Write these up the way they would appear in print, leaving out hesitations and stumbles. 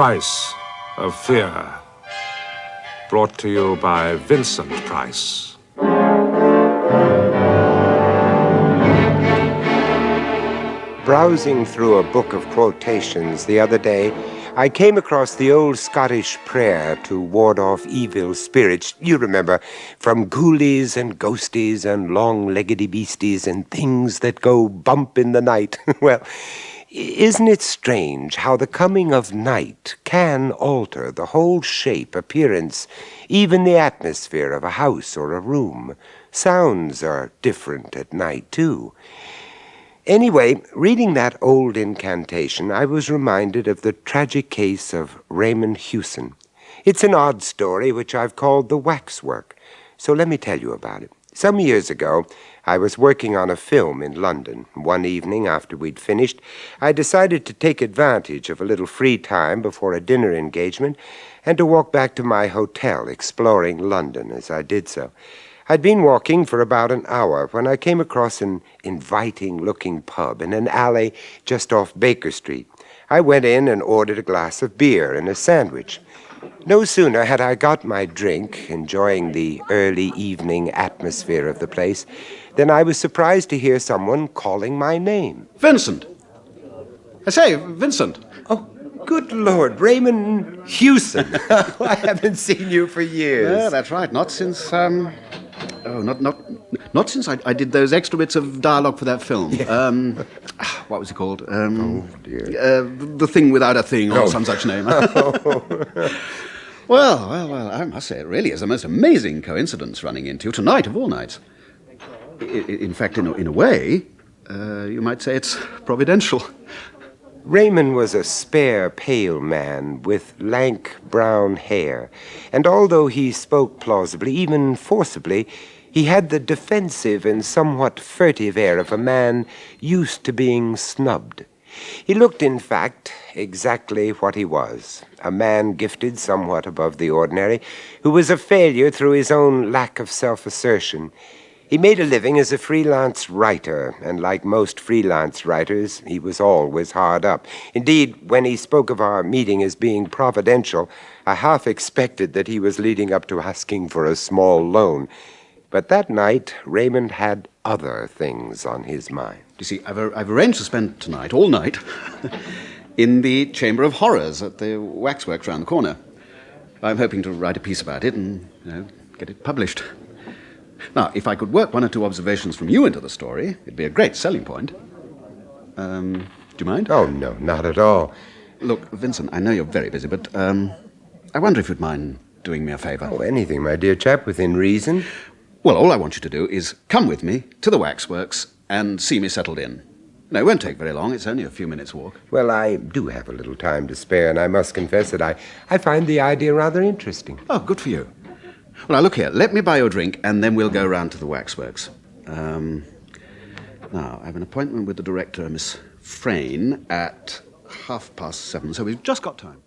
Price of Fear. Brought to you by Vincent Price. Browsing through a book of quotations the other day, I came across the old Scottish prayer to ward off evil spirits. You remember, from ghoulies and ghosties and long-leggedy beasties and things that go bump in the night. Well, isn't it strange how the coming of night can alter the whole shape, appearance, even the atmosphere of a house or a room? Sounds are different at night, too. Anyway, reading that old incantation, I was reminded of the tragic case of Raymond Hewson. It's an odd story which I've called the Waxwork, so let me tell you about it. Some years ago, I was working on a film in London. One evening, after we'd finished, I decided to take advantage of a little free time before a dinner engagement and to walk back to my hotel, exploring London as I did so. I'd been walking for about an hour when I came across an inviting-looking pub in an alley just off Baker Street. I went in and ordered a glass of beer and a sandwich. No sooner had I got my drink, enjoying the early evening atmosphere of the place, than I was surprised to hear someone calling my name. Vincent! I say, Vincent! Oh, good Lord, Raymond Hewson. I haven't seen you for years. Yeah, that's right. Not since, not since I did those extra bits of dialogue for that film. Yeah. What was it called? Oh, dear. The Thing Without a Thing, or some such name. Well, I must say, it really is the most amazing coincidence running into you tonight of all nights. In fact, in a way, you might say it's providential. Raymond was a spare, pale man with lank brown hair, and although he spoke plausibly, even forcibly, he had the defensive and somewhat furtive air of a man used to being snubbed. He looked, in fact, exactly what he was, a man gifted somewhat above the ordinary, who was a failure through his own lack of self-assertion. He made a living as a freelance writer, and like most freelance writers, he was always hard up. Indeed, when he spoke of our meeting as being providential, I half expected that he was leading up to asking for a small loan. But that night, Raymond had other things on his mind. You see, I've arranged to spend tonight, all night, in the Chamber of Horrors at the Waxworks round the corner. I'm hoping to write a piece about it and, get it published. Now, if I could work one or two observations from you into the story, it'd be a great selling point. Do you mind? Oh, no, not at all. Look, Vincent, I know you're very busy, but I wonder if you'd mind doing me a favor. Oh, anything, my dear chap, within reason. Well, all I want you to do is come with me to the Waxworks and see me settled in. No, it won't take very long. It's only a few minutes' walk. Well, I do have a little time to spare, and I must confess that I find the idea rather interesting. Oh, good for you. Well, now, look here. Let me buy you a drink, and then we'll go round to the Waxworks. Now, I have an appointment with the director, Miss Frayne, at 7:30, so we've just got time.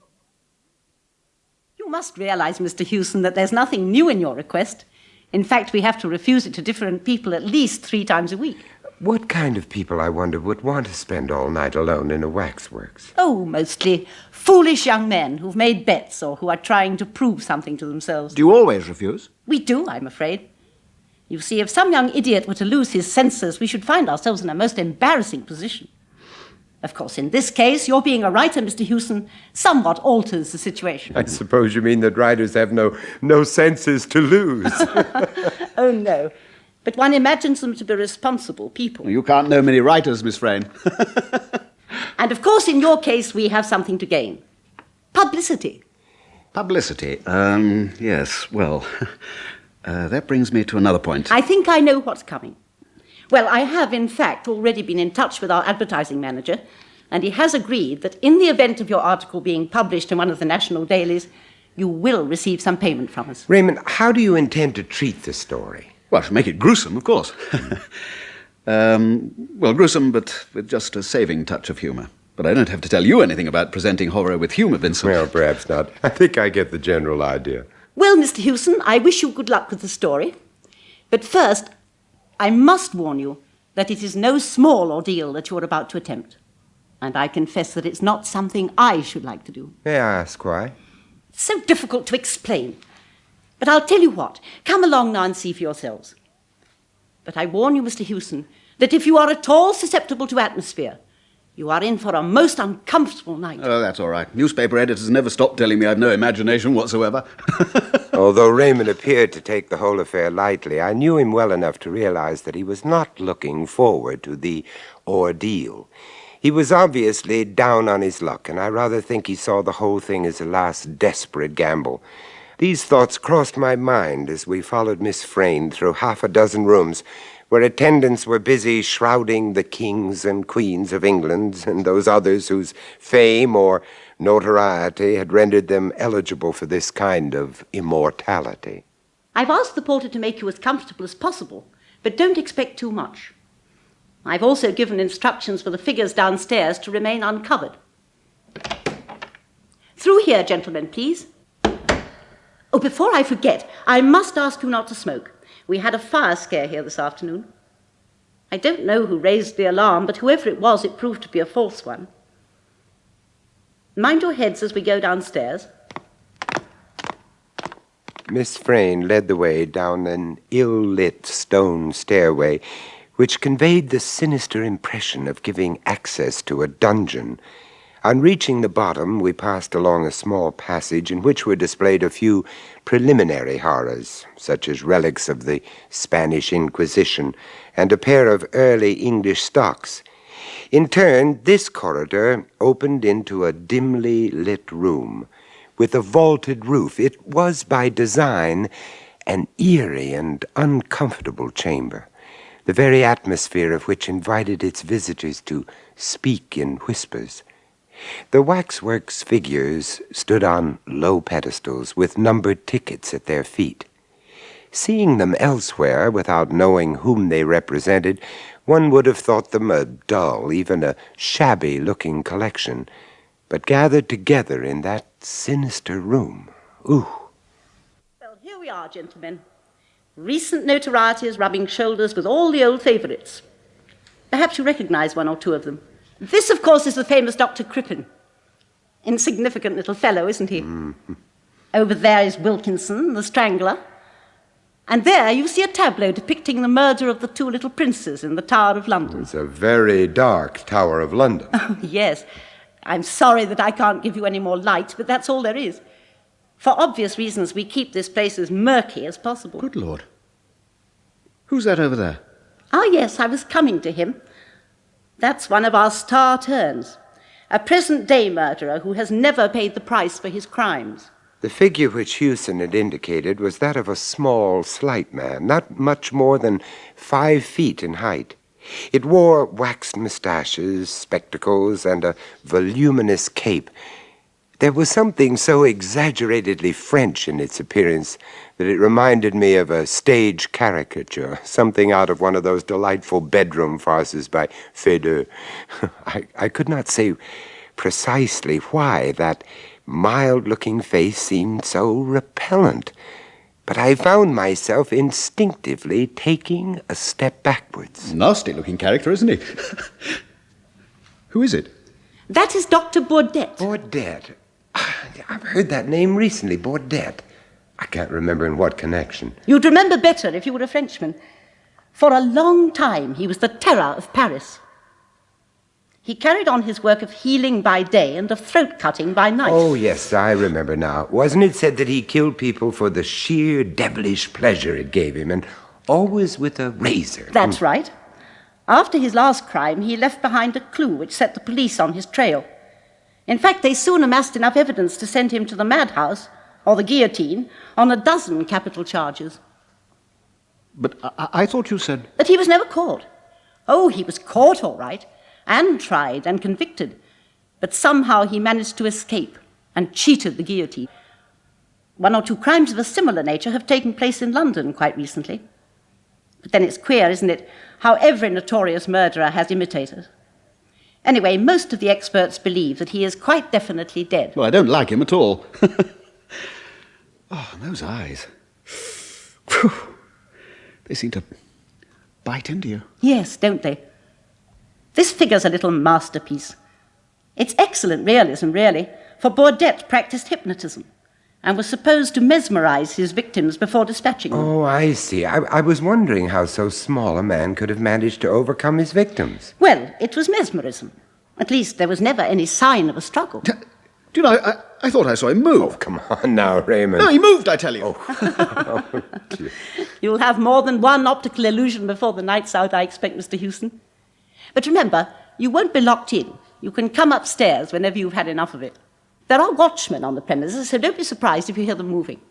You must realize, Mr. Hewson, that there's nothing new in your request. In fact, we have to refuse it to different people at least 3 times a week. What kind of people, I wonder, would want to spend all night alone in a waxworks? Oh, mostly foolish young men who've made bets or who are trying to prove something to themselves. Do you always refuse? We do, I'm afraid. You see, if some young idiot were to lose his senses, we should find ourselves in a most embarrassing position. Of course, in this case, your being a writer, Mr. Hewson, somewhat alters the situation. I suppose you mean that writers have no senses to lose. Oh, no. But one imagines them to be responsible people. You can't know many writers, Miss Frayne. And of course, in your case, we have something to gain. Publicity. Publicity? Yes, well, that brings me to another point. I think I know what's coming. Well, I have, in fact, already been in touch with our advertising manager, and he has agreed that in the event of your article being published in one of the national dailies, you will receive some payment from us. Raymond, how do you intend to treat the story? Well, to make it gruesome, of course. Well, gruesome, but with just a saving touch of humour. But I don't have to tell you anything about presenting horror with humour, Vincent. Well, perhaps not. I think I get the general idea. Well, Mr. Hewson, I wish you good luck with the story. But first, I must warn you that it is no small ordeal that you are about to attempt. And I confess that it's not something I should like to do. May I ask why? It's so difficult to explain. But I'll tell you what. Come along now and see for yourselves. But I warn you, Mr. Hewson, that if you are at all susceptible to atmosphere, you are in for a most uncomfortable night. Oh, that's all right. Newspaper editors never stop telling me I've no imagination whatsoever. Although Raymond appeared to take the whole affair lightly, I knew him well enough to realize that he was not looking forward to the ordeal. He was obviously down on his luck, and I rather think he saw the whole thing as a last desperate gamble. These thoughts crossed my mind as we followed Miss Frayne through half a dozen rooms where attendants were busy shrouding the kings and queens of England and those others whose fame or notoriety had rendered them eligible for this kind of immortality. I've asked the porter to make you as comfortable as possible, but don't expect too much. I've also given instructions for the figures downstairs to remain uncovered. Through here, gentlemen, please. Oh, before I forget, I must ask you not to smoke. We had a fire scare here this afternoon. I don't know who raised the alarm, but whoever it was, it proved to be a false one. Mind your heads as we go downstairs. Miss Frayne led the way down an ill-lit stone stairway, which conveyed the sinister impression of giving access to a dungeon. On reaching the bottom, we passed along a small passage in which were displayed a few preliminary horrors, such as relics of the Spanish Inquisition and a pair of early English stocks. In turn, this corridor opened into a dimly lit room with a vaulted roof. It was, by design, an eerie and uncomfortable chamber, the very atmosphere of which invited its visitors to speak in whispers. The Waxworks figures stood on low pedestals with numbered tickets at their feet. Seeing them elsewhere without knowing whom they represented, one would have thought them a dull, even a shabby-looking collection. But gathered together in that sinister room, ooh. Well, here we are, gentlemen. Recent notorieties rubbing shoulders with all the old favourites. Perhaps you recognise one or two of them. This, of course, is the famous Dr. Crippen. Insignificant little fellow, isn't he? Mm-hmm. Over there is Wilkinson, the Strangler. And there you see a tableau depicting the murder of the two little princes in the Tower of London. It's a very dark Tower of London. Oh, yes. I'm sorry that I can't give you any more light, but that's all there is. For obvious reasons, we keep this place as murky as possible. Good Lord. Who's that over there? Ah, yes, I was coming to him. That's one of our star turns, a present-day murderer who has never paid the price for his crimes. The figure which Hewson had indicated was that of a small, slight man, not much more than 5 feet in height. It wore waxed mustaches, spectacles, and a voluminous cape. There was something so exaggeratedly French in its appearance that it reminded me of a stage caricature, something out of one of those delightful bedroom farces by Feydeau. I could not say precisely why that mild-looking face seemed so repellent, but I found myself instinctively taking a step backwards. Nasty-looking character, isn't he? Who is it? That is Dr. Bourdet. Bourdet. I've heard that name recently, Bourdet. I can't remember in what connection. You'd remember better if you were a Frenchman. For a long time, he was the terror of Paris. He carried on his work of healing by day and of throat-cutting by night. Oh, yes, I remember now. Wasn't it said that he killed people for the sheer devilish pleasure it gave him, and always with a razor? That's right. After his last crime, he left behind a clue which set the police on his trail. In fact, they soon amassed enough evidence to send him to the madhouse, or the guillotine, on a dozen capital charges. But I thought you said... That he was never caught. Oh, he was caught, all right, and tried and convicted. But somehow he managed to escape and cheated the guillotine. 1 or 2 crimes of a similar nature have taken place in London quite recently. But then it's queer, isn't it, how every notorious murderer has imitators. Anyway, most of the experts believe that he is quite definitely dead. Well, I don't like him at all. Oh, those eyes. Whew. They seem to bite into you. Yes, don't they? This figure's a little masterpiece. It's excellent realism, really, for Baudet practiced hypnotism and was supposed to mesmerize his victims before dispatching them. Oh, I see. I was wondering how so small a man could have managed to overcome his victims. Well, it was mesmerism. At least there was never any sign of a struggle. Do you know, I thought I saw him move. Oh, come on now, Raymond. No, he moved, I tell you. Oh, dear. You'll have more than one optical illusion before the night's out, I expect, Mr. Hewson. But remember, you won't be locked in. You can come upstairs whenever you've had enough of it. There are watchmen on the premises, so don't be surprised if you hear them moving.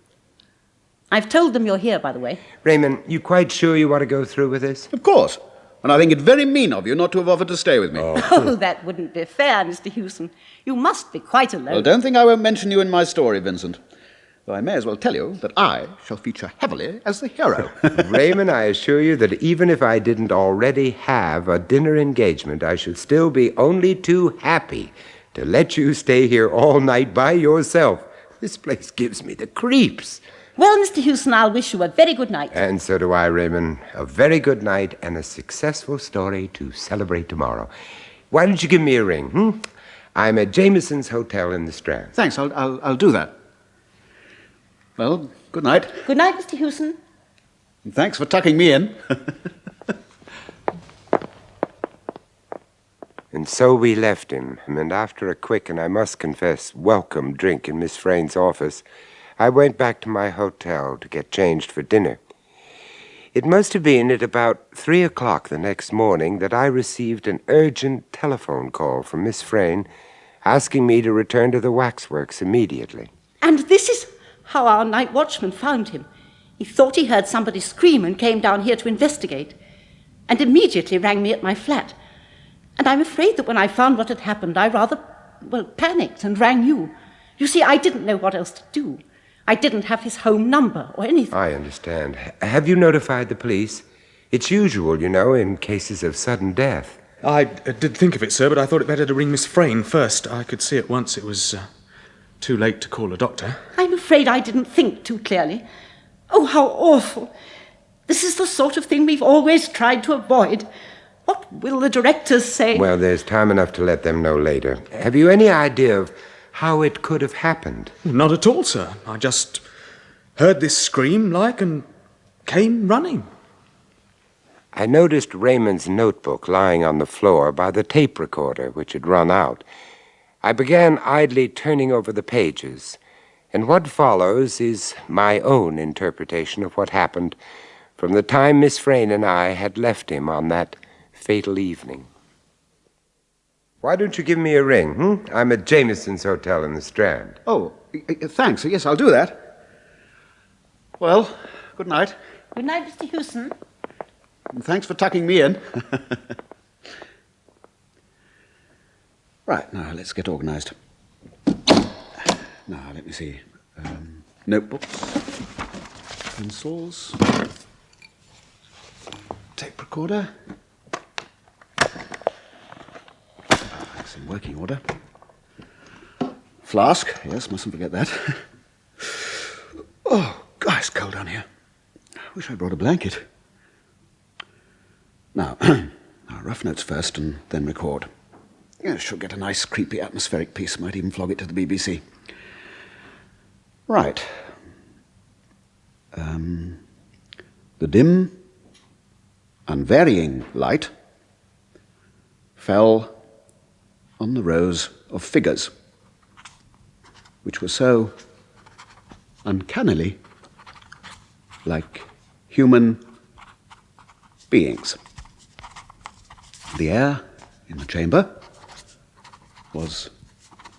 I've told them you're here, by the way. Raymond, you quite sure you want to go through with this? Of course. And I think it very mean of you not to have offered to stay with me. Oh, that wouldn't be fair, Mr. Hewson. You must be quite alone. Well, don't think I won't mention you in my story, Vincent. Though I may as well tell you that I shall feature heavily as the hero. Raymond, I assure you that even if I didn't already have a dinner engagement, I should still be only too happy to let you stay here all night by yourself. This place gives me the creeps. Well, Mr. Hewson, I'll wish you a very good night. And so do I, Raymond. A very good night and a successful story to celebrate tomorrow. Why don't you give me a ring, I'm at Jameson's Hotel in the Strand. Thanks, I'll do that. Well, good night. Good night, Mr. Hewson. And thanks for tucking me in. And so we left him, and after a quick and I must confess, welcome drink in Miss Frayn's office, I went back to my hotel to get changed for dinner. It must have been at about 3 o'clock the next morning that I received an urgent telephone call from Miss Frayn asking me to return to the Waxworks immediately. And this is how our night watchman found him. He thought he heard somebody scream and came down here to investigate, and immediately rang me at my flat. And I'm afraid that when I found what had happened, I rather, panicked and rang you. You see, I didn't know what else to do. I didn't have his home number or anything. I understand. Have you notified the police? It's usual, you know, in cases of sudden death. I did think of it, sir, but I thought it better to ring Miss Frayn first. I could see at once it was too late to call a doctor. I'm afraid I didn't think too clearly. Oh, how awful. This is the sort of thing we've always tried to avoid. What will the directors say? Well, there's time enough to let them know later. Have you any idea of how it could have happened? Not at all, sir. I just heard this scream, and came running. I noticed Raymond's notebook lying on the floor by the tape recorder, which had run out. I began idly turning over the pages, and what follows is my own interpretation of what happened from the time Miss Frayn and I had left him on that fatal evening. Why don't you give me a ring, I'm at Jameson's Hotel in the Strand. Oh, thanks. Yes, I'll do that. Well, good night. Good night, Mr. Hewson. And thanks for tucking me in. Right, now let's get organised. Now, let me see. Notebooks, pencils, tape recorder. It's in working order. Flask, yes, mustn't forget that. Oh, God, it's cold down here. I wish I brought a blanket. Now, rough notes first and then record. Yeah, should get a nice, creepy, atmospheric piece. Might even flog it to the BBC. Right. The dim, unvarying light fell on the rows of figures, which were so uncannily like human beings. The air in the chamber was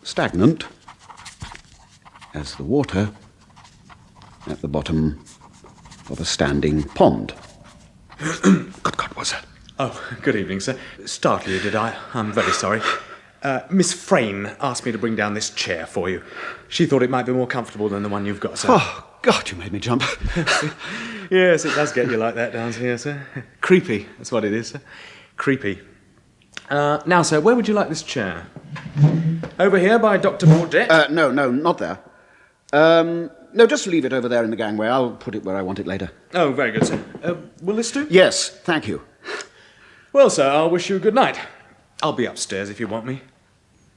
stagnant as the water at the bottom of a standing pond. Good God, what's that? Oh, good evening, sir. Startled you, did I? I'm very sorry. Miss Frayn asked me to bring down this chair for you. She thought it might be more comfortable than the one you've got, sir. Oh, God, you made me jump. Yes, it does get you like that down here, sir. Creepy, that's what it is, sir. Creepy. Now, sir, where would you like this chair? Over here by Dr. Baudet? No, not there. No, just leave it over there in the gangway. I'll put it where I want it later. Oh, very good, sir. Will this do? Yes, thank you. Well, sir, I'll wish you a good night. I'll be upstairs if you want me.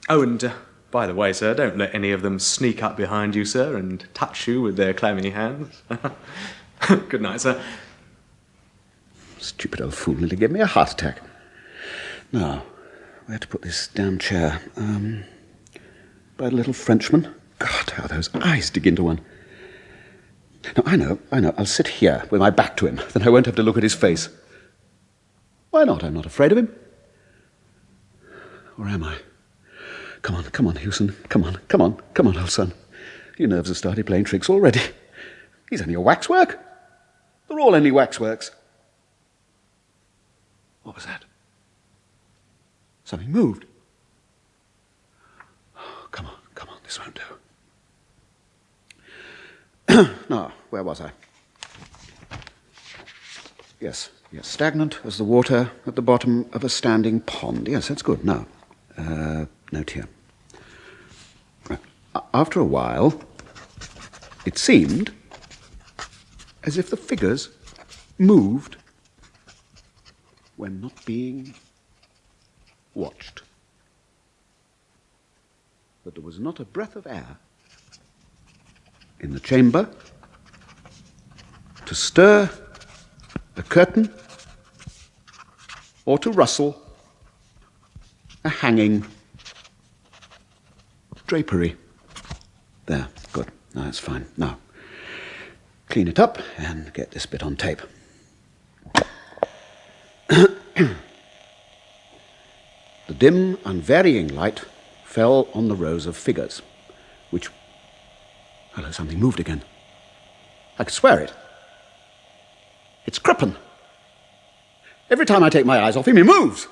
Oh, and by the way, sir, don't let any of them sneak up behind you, sir, and touch you with their clammy hands. Good night, sir. Stupid old fool nearly gave me a heart attack. Now, where to put this damn chair? By the little Frenchman. God, how those eyes dig into one. No, I know. I'll sit here with my back to him. Then I won't have to look at his face. Why not? I'm not afraid of him. Or am I? Come on, Hewson. Come on, old son. Your nerves have started playing tricks already. He's only a waxwork. They're all only waxworks. What was that? Something moved. Oh, come on, this won't do. Now, where was I? Yes, stagnant as the water at the bottom of a standing pond. Yes, that's good. Now, note here. After a while, it seemed as if the figures moved when not being watched. But there was not a breath of air in the chamber to stir a curtain or to rustle a hanging drapery. There, good. Now that's fine. Now, clean it up and get this bit on tape. The dim, unvarying light fell on the rows of figures, which... Hello, something moved again. I could swear it. It's Crippen. Every time I take my eyes off him, he moves.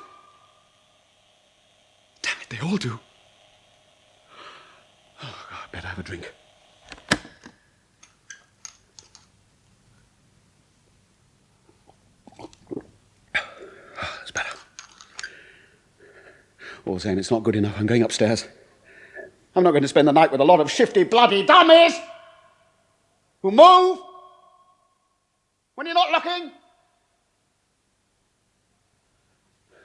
Damn it, they all do. Oh, God, I better have a drink. That's better. All the same, it's not good enough. I'm going upstairs. I'm not going to spend the night with a lot of shifty, bloody dummies who move when you're not looking.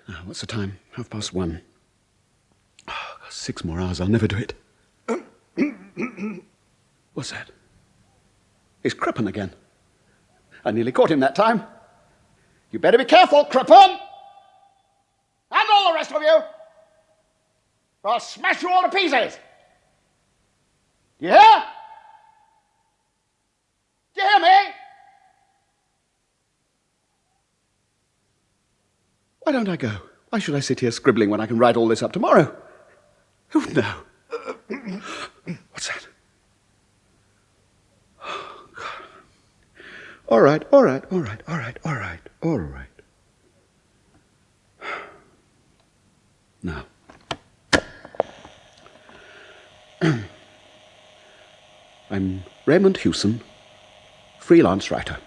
Now, what's the time? 1:30. Oh, 6 more hours. I'll never do it. What's that? It's Crippen again. I nearly caught him that time. You better be careful, Crippen! And all the rest of you! Or I'll smash you all to pieces! Do you hear? Do you hear me? Why don't I go? Why should I sit here scribbling when I can write all this up tomorrow? Who'd know? What's that? Oh, God. All right. Now. I'm Raymond Hewson, freelance writer.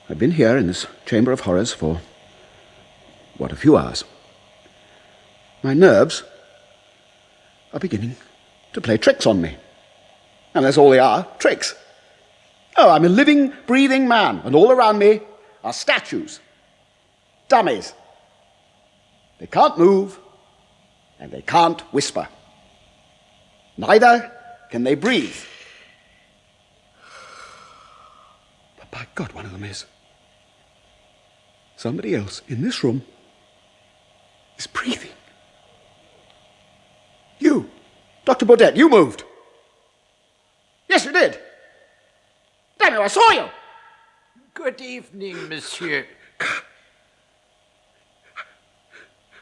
I've been here in this Chamber of Horrors for, a few hours. My nerves are beginning to play tricks on me. And that's all they are, tricks. Oh, I'm a living, breathing man, and all around me are statues, dummies. They can't move, and they can't whisper. Neither can they breathe. But by God, one of them is. Somebody else in this room is breathing. You, Dr. Baudet, you moved. Yes, you did. Damn it, I saw you. Good evening, monsieur.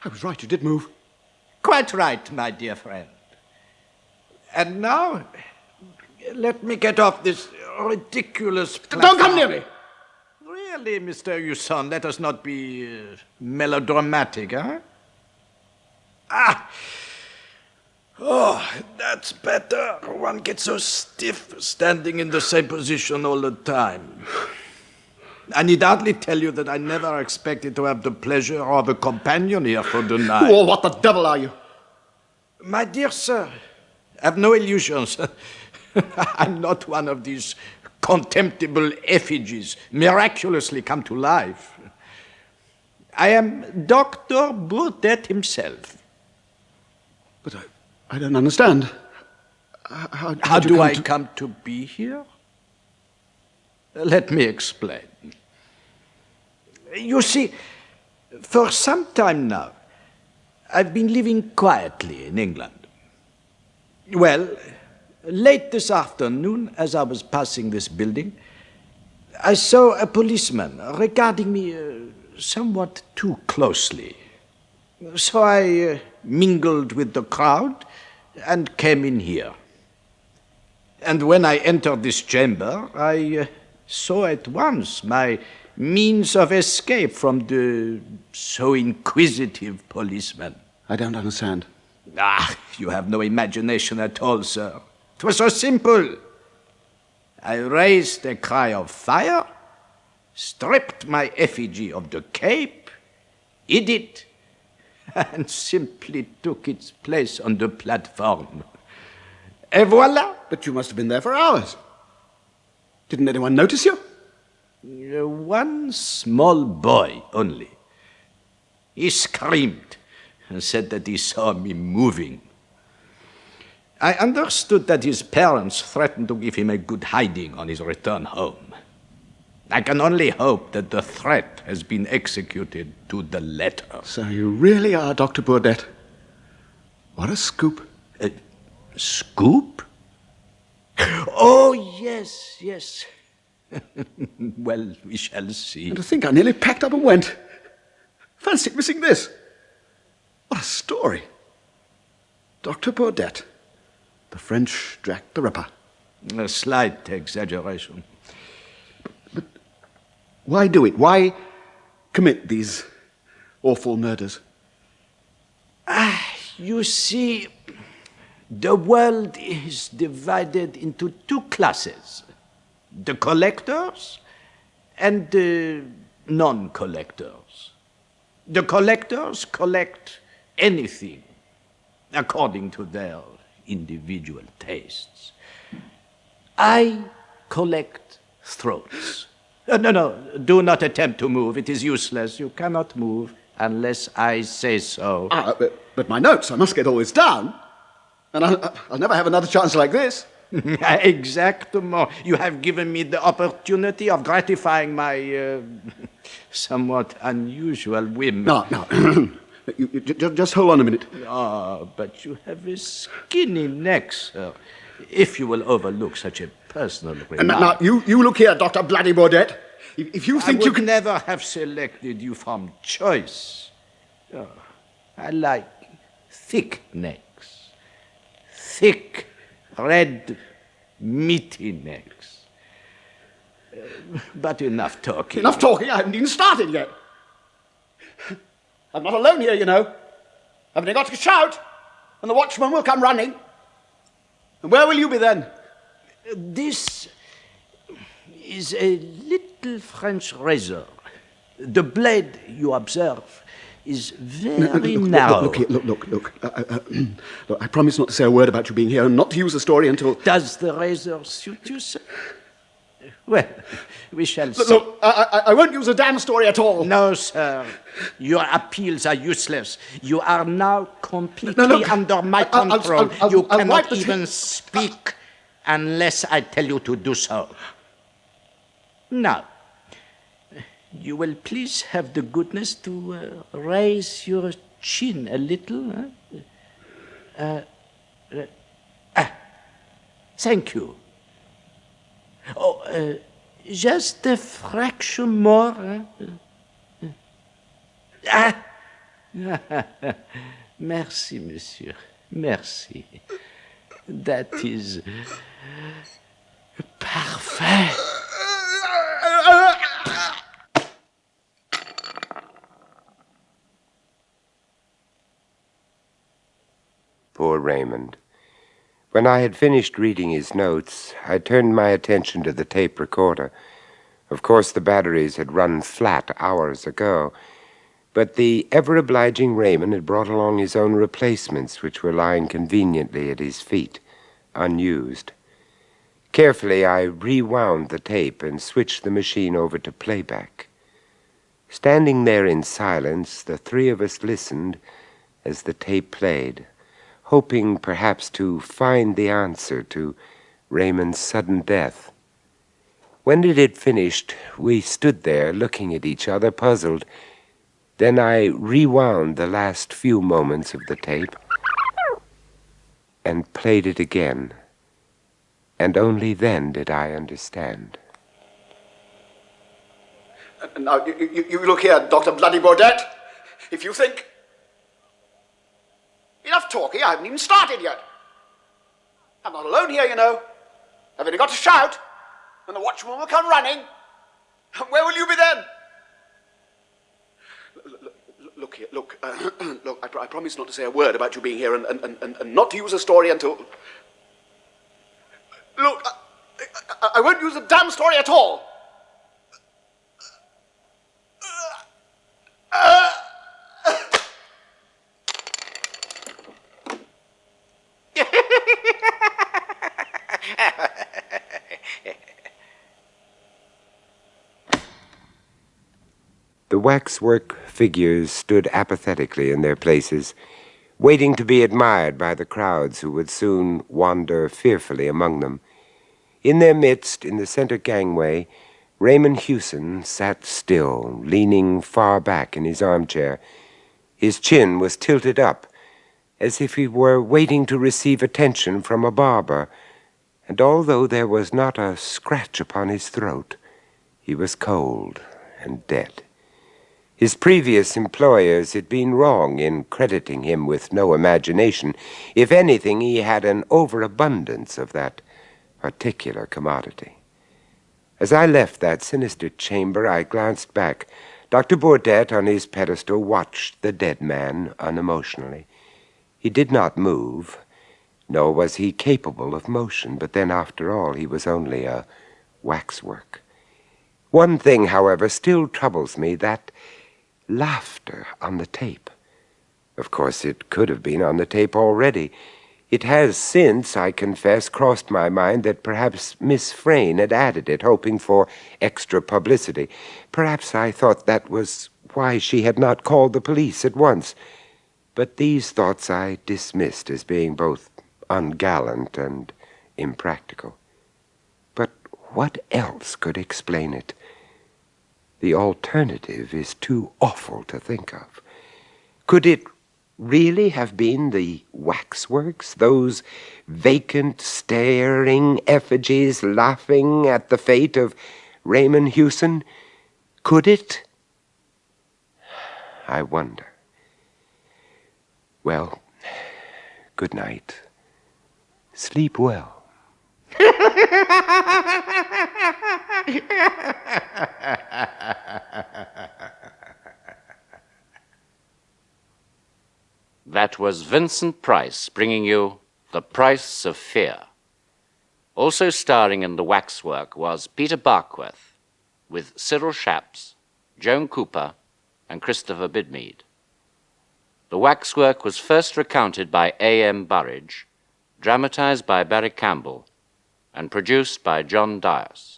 I was right, you did move. Quite right, my dear friend. And now, let me get off this ridiculous platform. Don't come near me! Really, Mr. Hewson, let us not be melodramatic, huh? Oh, that's better. One gets so stiff standing in the same position all the time. I need hardly tell you that I never expected to have the pleasure of a companion here for the night. Oh, what the devil are you? My dear sir, have no illusions. I'm not one of these contemptible effigies miraculously come to life. I am Dr. Baudet himself. But I don't understand. How do I come to be here? Let me explain. You see, for some time now, I've been living quietly in England. Well, late this afternoon, as I was passing this building, I saw a policeman regarding me somewhat too closely. So I mingled with the crowd and came in here. And when I entered this chamber, I saw at once my means of escape from the so inquisitive policeman. I don't understand. You have no imagination at all, sir. It was so simple. I raised a cry of fire, stripped my effigy of the cape, hid it, and simply took its place on the platform. Et voilà! But you must have been there for hours. Didn't anyone notice you? One small boy only. He screamed and said that he saw me moving. I understood that his parents threatened to give him a good hiding on his return home. I can only hope that the threat has been executed to the letter. So you really are Dr. Burdett. What a scoop. Scoop? Oh, yes, yes. Well, we shall see. And to think I nearly packed up and went. Fancy missing this. What a story. Dr. Burdett. The French Jack the Ripper. A slight exaggeration. But why do it? Why commit these awful murders? You see, the world is divided into two classes. The collectors and the non-collectors. The collectors collect anything according to their individual tastes. I collect throats. No, do not attempt to move. It is useless. You cannot move unless I say so. But my notes, I must get all this down. And I'll never have another chance like this. Exactement. You have given me the opportunity of gratifying my somewhat unusual whim. No. you just hold on a minute. But you have a skinny neck, sir. If you will overlook such a personal remark. Now, you look here, Dr. Bloody Burdett. If you think I you would can... never have selected you from choice. I like thick necks. Thick, red, meaty necks. But enough talking. Enough talking? I haven't even started yet. I'm not alone here, you know. I've only got to shout, and the watchman will come running. And where will you be then? This is a little French razor. The blade, you observe, is very narrow. Look. Look, I promise not to say a word about you being here and not to use the story until... Does the razor suit you, sir? Well, we shall see. Look, I won't use a damn story at all. No, sir. Your appeals are useless. You are now completely under my control. You cannot even speak unless I tell you to do so. Now, you will please have the goodness to raise your chin a little. Thank you. Oh, just a fraction more. Merci, monsieur. Merci. That is parfait. Poor Raymond. When I had finished reading his notes, I turned my attention to the tape recorder. Of course, the batteries had run flat hours ago, but the ever-obliging Raymond had brought along his own replacements, which were lying conveniently at his feet, unused. Carefully, I rewound the tape and switched the machine over to playback. Standing there in silence, the three of us listened as the tape played, hoping perhaps to find the answer to Raymond's sudden death. When it had finished, we stood there looking at each other, puzzled. Then I rewound the last few moments of the tape and played it again. And only then did I understand. Now, you look here, Dr. Bloody Baudet. If you think... Enough talking, I haven't even started yet. I'm not alone here, you know. I've only got to shout, and the watchman will come running. And where will you be then? Look here, look, I promise not to say a word about you being here and not to use a story until... Look, I won't use a damn story at all. The waxwork figures stood apathetically in their places, waiting to be admired by the crowds who would soon wander fearfully among them. In their midst, in the center gangway, Raymond Hewson sat still, leaning far back in his armchair. His chin was tilted up, as if he were waiting to receive attention from a barber, and although there was not a scratch upon his throat, he was cold and dead. His previous employers had been wrong in crediting him with no imagination. If anything, he had an overabundance of that particular commodity. As I left that sinister chamber, I glanced back. Dr. Baudet, on his pedestal, watched the dead man unemotionally. He did not move, nor was he capable of motion, but then, after all, he was only a waxwork. One thing, however, still troubles me, that laughter on the tape. Of course, it could have been on the tape already. It has since, I confess, crossed my mind that perhaps Miss Frayne had added it, hoping for extra publicity. Perhaps I thought that was why she had not called the police at once. But these thoughts I dismissed as being both ungallant and impractical. But what else could explain it? The alternative is too awful to think of. Could it really have been the waxworks, those vacant, staring effigies laughing at the fate of Raymond Hewson? Could it? I wonder. Well, good night. Sleep well. That was Vincent Price bringing you The Price of Fear. Also starring in The Waxwork was Peter Barkworth, with Cyril Shapps, Joan Cooper, and Christopher Bidmead. The Waxwork was first recounted by A.M. Burridge, dramatized by Barry Campbell, and produced by John Dias.